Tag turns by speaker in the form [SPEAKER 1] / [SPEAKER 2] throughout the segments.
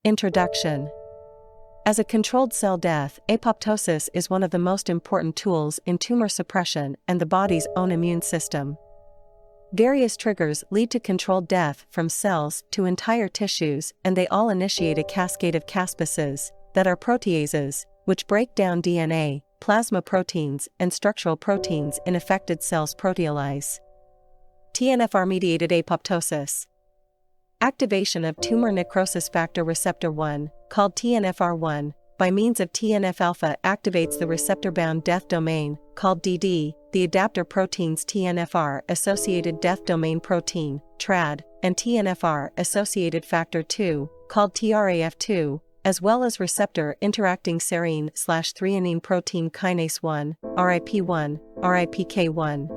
[SPEAKER 1] Introduction. As a controlled cell death, apoptosis is one of the most important tools in tumor suppression and the body's own immune system. Various triggers lead to controlled death from cells to entire tissues, and they all initiate a cascade of caspases, that are proteases, which break down DNA, plasma proteins, and structural proteins in affected cells' proteolyse. TNFR-mediated apoptosis. Activation of tumor necrosis factor receptor 1, called TNFR1, by means of TNF-alpha activates the receptor-bound death domain, called DD, the adapter proteins TNFR-associated death domain protein, TRAD, and TNFR-associated factor 2, called TRAF2, as well as receptor-interacting serine/threonine protein kinase 1, RIP1, RIPK1.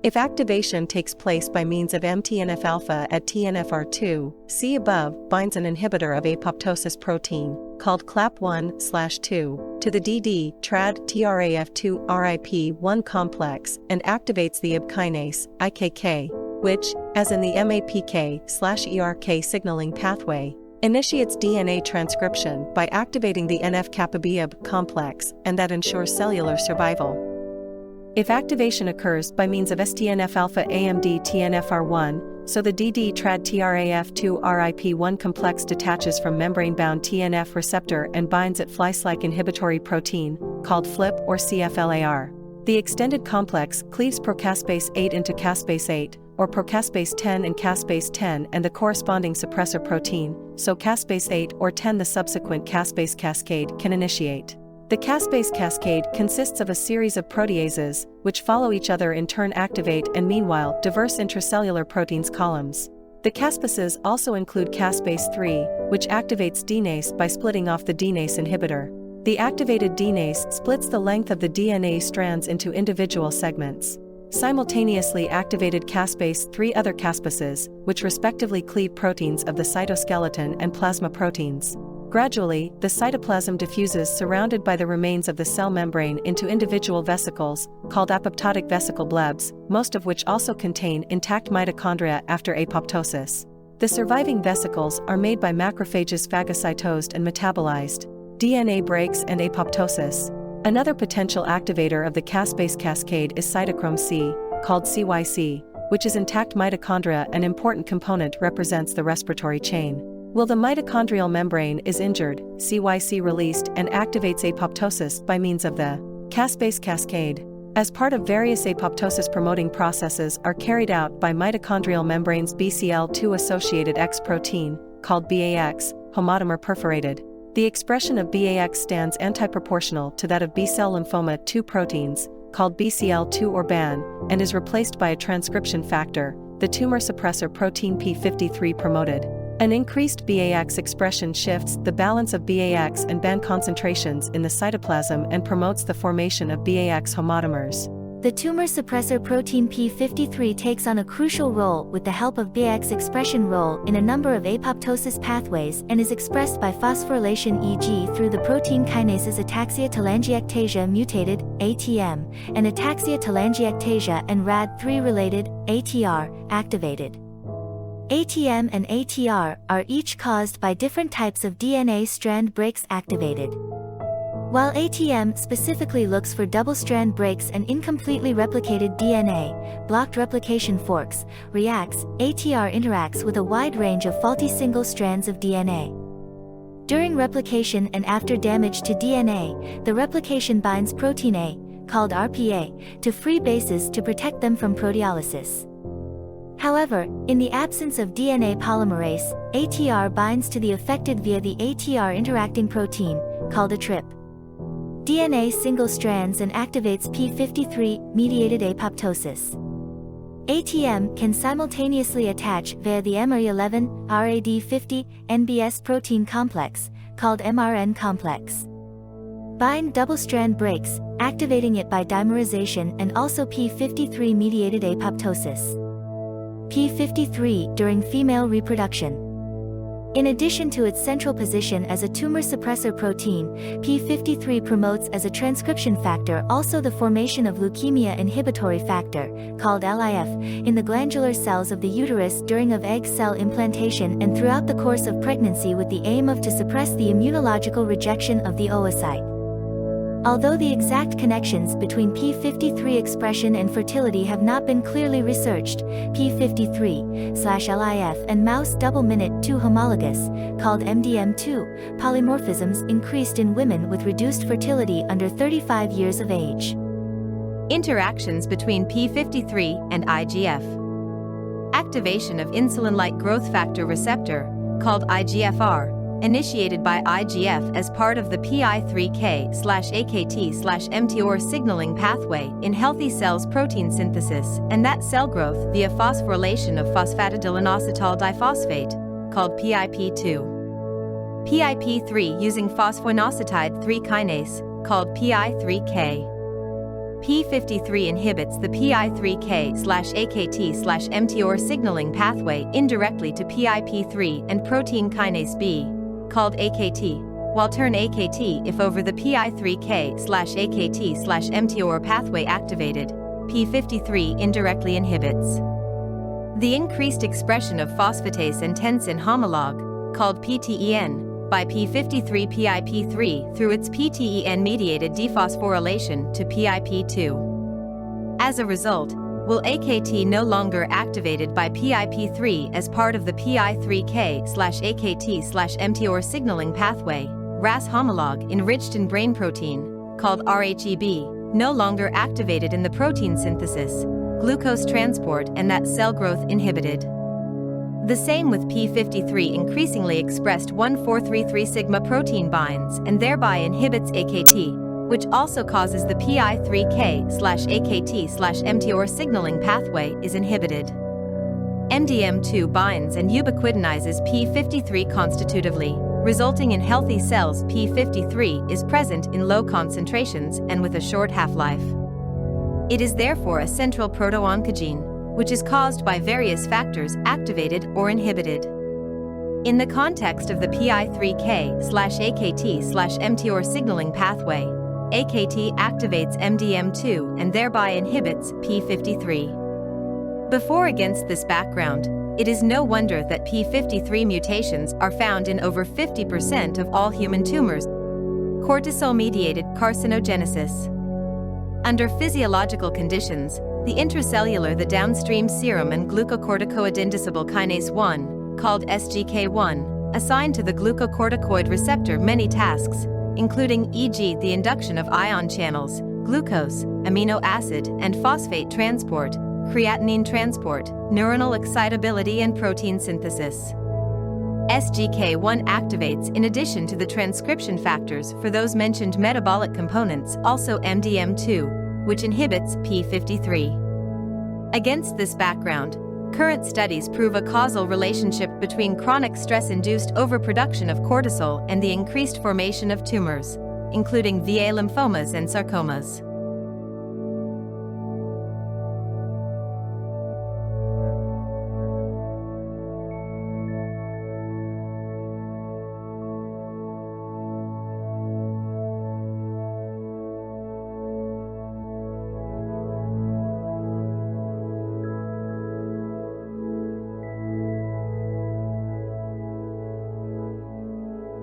[SPEAKER 1] If activation takes place by means of mTNF-alpha at TNFR2, see above, binds an inhibitor of apoptosis protein, called CLAP1/2, to the DD, TRAD, TRAF2, RIP1 complex and activates the IB kinase, IKK, which, as in the MAPK/ERK signaling pathway, initiates DNA transcription by activating the NF-kappa-B IB complex, and that ensures cellular survival. If activation occurs by means of STNF-alpha AMD TNFR1, so the DD TRAD TRAF2 RIP1 complex detaches from membrane-bound TNF receptor and binds at Fly-like inhibitory protein, called FLIP or CFLAR. The extended complex cleaves procaspase 8 into caspase 8, or procaspase 10 and caspase 10 and the corresponding suppressor protein, so caspase 8 or 10 the subsequent caspase cascade can initiate. The caspase cascade consists of a series of proteases, which follow each other in turn activate and meanwhile diverse intracellular proteins columns. The caspases also include caspase 3, which activates DNase by splitting off the DNase inhibitor. The activated DNase splits the length of the DNA strands into individual segments. Simultaneously activated caspase 3 other caspases, which respectively cleave proteins of the cytoskeleton and plasma proteins. Gradually, the cytoplasm diffuses surrounded by the remains of the cell membrane into individual vesicles, called apoptotic vesicle blebs, most of which also contain intact mitochondria after apoptosis. The surviving vesicles are made by macrophages phagocytosed and metabolized. DNA breaks and apoptosis. Another potential activator of the caspase cascade is cytochrome C, called CYC, which is intact mitochondria. An important component represents the respiratory chain. While the mitochondrial membrane is injured, CYC released and activates apoptosis by means of the caspase cascade. As part of various apoptosis-promoting processes are carried out by mitochondrial membranes BCL2-associated X protein, called BAX, homotomer perforated. The expression of BAX stands antiproportional to that of B-cell lymphoma 2 proteins, called BCL2 or BAN, and is replaced by a transcription factor, the tumor suppressor protein P53 promoted. An increased BAX expression shifts the balance of BAX and BAN concentrations in the cytoplasm and promotes the formation of BAX homotomers.
[SPEAKER 2] The tumor suppressor protein P53 takes on a crucial role with the help of BAX expression role in a number of apoptosis pathways and is expressed by phosphorylation e.g. through the protein kinases ataxia-telangiectasia mutated, ATM, and ataxia-telangiectasia and RAD3 related, ATR, activated. ATM and ATR are each caused by different types of DNA strand breaks activated. While ATM specifically looks for double-strand breaks and incompletely replicated DNA, blocked replication forks, reacts, ATR interacts with a wide range of faulty single strands of DNA. During replication and after damage to DNA, the replication binds protein A, called RPA, to free bases to protect them from proteolysis. However, in the absence of DNA polymerase, ATR binds to the affected via the ATR interacting protein, called a TRIP. DNA single strands and activates P53-mediated apoptosis. ATM can simultaneously attach via the MR11, RAD50, NBS protein complex, called MRN complex. Bind double-strand breaks, activating it by dimerization and also P53-mediated apoptosis. P53 during female reproduction. In addition to its central position as a tumor suppressor protein, p53 promotes as a transcription factor also the formation of leukemia inhibitory factor, called LIF, in the glandular cells of the uterus during egg cell implantation and throughout the course of pregnancy with the aim of to suppress the immunological rejection of the oocyte. Although the exact connections between p53 expression and fertility have not been clearly researched, p53/LIF and mouse double-minute 2 homologous, called MDM2, polymorphisms increased in women with reduced fertility under 35 years of age.
[SPEAKER 3] Interactions between p53 and IGF. Activation of insulin-like growth factor receptor, called IGFR, initiated by IGF as part of the PI3K/AKT/mTOR signaling pathway in healthy cells protein synthesis and that cell growth via phosphorylation of phosphatidylinositol diphosphate, called PIP2. PIP3 using phosphoinositide 3 kinase, called PI3K. p53 inhibits the PI3K/AKT/mTOR signaling pathway indirectly to PIP3 and protein kinase B, called AKT, while turn AKT if over the PI3K/AKT/mTOR pathway activated, p53 indirectly inhibits the increased expression of phosphatase and tensin homolog, called PTEN, by p53-PIP3 through its PTEN-mediated dephosphorylation to PIP2. As a result, will AKT no longer activated by PIP3 as part of the PI3K/AKT/mTOR signaling pathway, RAS homolog enriched in brain protein, called RHEB, no longer activated in the protein synthesis, glucose transport and that cell growth inhibited. The same with p53 increasingly expressed 1433 sigma protein binds and thereby inhibits AKT, which also causes the PI3K/AKT/mTOR signaling pathway is inhibited. MDM2 binds and ubiquitinizes p53 constitutively, resulting in healthy cells. p53 is present in low concentrations and with a short half-life. It is therefore a central proto-oncogene, which is caused by various factors activated or inhibited. In the context of the PI3K/AKT/mTOR signaling pathway, AKT activates MDM2 and thereby inhibits p53. Against this background, it is no wonder that p53 mutations are found in over 50% of all human tumors. Cortisol-mediated carcinogenesis. Under physiological conditions, the intracellular downstream serum and glucocorticoid-indicible kinase 1, called SGK1, assigned to the glucocorticoid receptor many tasks, including e.g. the induction of ion channels, glucose, amino acid and phosphate transport, creatinine transport, neuronal excitability and protein synthesis. SGK1 activates in addition to the transcription factors for those mentioned metabolic components also MDM2, which inhibits p53. Against this background, current studies prove a causal relationship between chronic stress-induced overproduction of cortisol and the increased formation of tumors, including VA lymphomas and sarcomas.